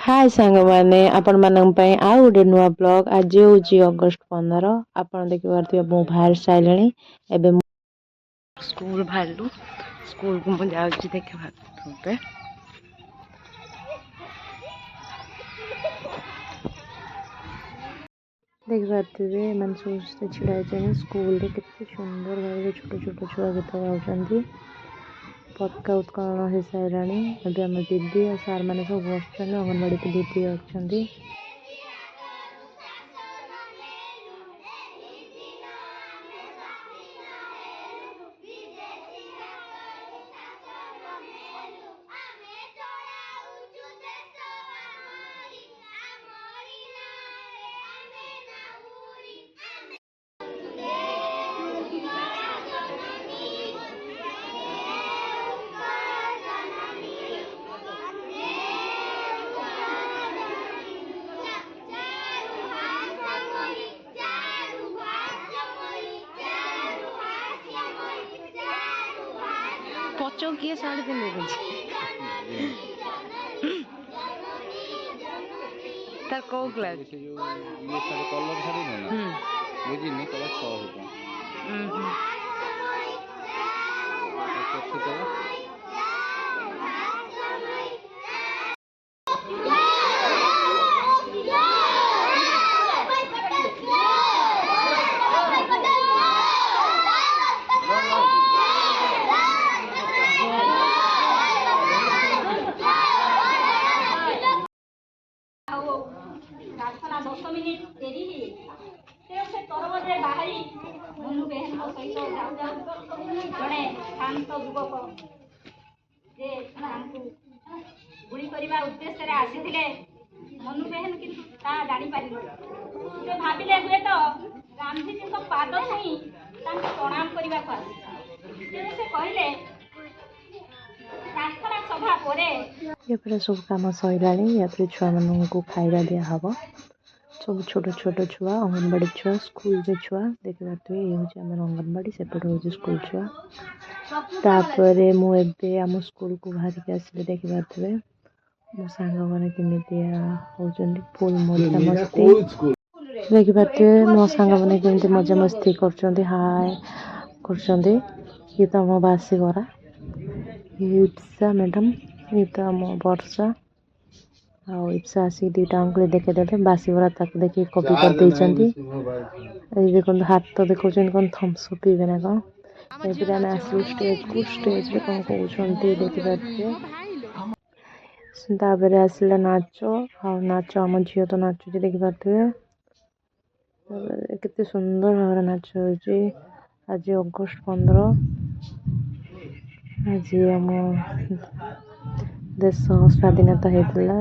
हाय सांग मैंने आपण मानक आउ गोटे नुआ ब्लॉग आज हूँ अगस्ट 15 आपण देखिए मु बाहर सारे एवं स्कूल बाहर स्कूल को मुझे जाऊँगी देखा देखिए मैंने सब छिड़ा स्कूल के सुंदर भाव छोट छोट छुआ गीत गाँव पक्का उत्कलन हो सारा अभी आम दीदी और सार मैंने सब बस अंगनवाड़ी के दीदी अच्छा पचो किए साड़ी पिंधे तार को क्लास ये सारे कलर साड़ी ना बुझिनी कलर 6 प्रार्थना 10 मिनिट देरी से तरबजे बाहरी मनु बेहन सहित जाऊ जाऊ जड़े शांत युवक जे गुड़ी करने उद्देश्य आसी मनु बेहन कि जानी पार से भाविले हुए तो गांधीजी पाद छुई प्रणाम करने को से कहले प्रार्थना सभा पर सब कम सर छुआ मान को खाଇବା दिहब सब छोट छोट छुआ अंगनवाड़ी छुआ स्कूल के छुआ देखिए ये हूँ आम अंगनवाड़ी सेपट हूँ स्कूल छुआ तापर मुझे आम स्कूल को बाहर के आसली देखिए मो सांग मैंने केमिया होती फुल मजा मस्ती देखिए मो सांग मैंने केमी मजा मस्ती कर हाय कर तो मो बासी गरा इप्सा मैडम ये तो आम वर्षा आउ इप्सा आसिक दुईटा अंकुल देखेदेले बासी बरा ताक देखिए कपी कर देखो हाथ तो देखो कौन थम्स अप पीबे ना कौन एपरे आम आसलु स्टेज रे कौन कहते देखिए तापर आसला नाच आ नाच आम झील तो नाचुची देखिए केते सुंदर भाव नाच हो आज अगस्ट 15 आज आम देश स्वाधीनता होता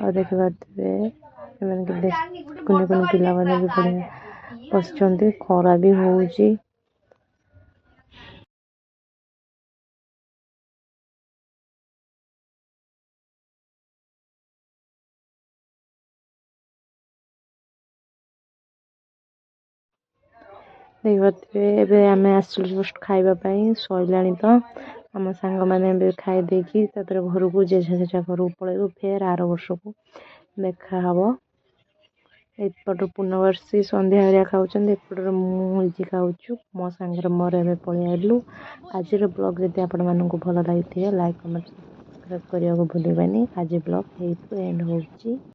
और देखिए कुनि कुनि पिला भी बढ़िया बस खरा भी हूँ देखिए आम आसल जस्ट खावाई सैला तो आम सांग मैंने खाई देकी घर को जेझा जेझा घर को पलू फेर आर वर्ष को देखा हम एपट पूर्णवर्षी संध्या हरिया खाऊँ एपटर मुझे खाऊँ मो सांगे मोर ए पलू आज ब्लॉग जब आपण मानक भल लगी लाइक कमेंट सब्सक्राइब करने को भूलबानी आज ब्लॉग एंड हो।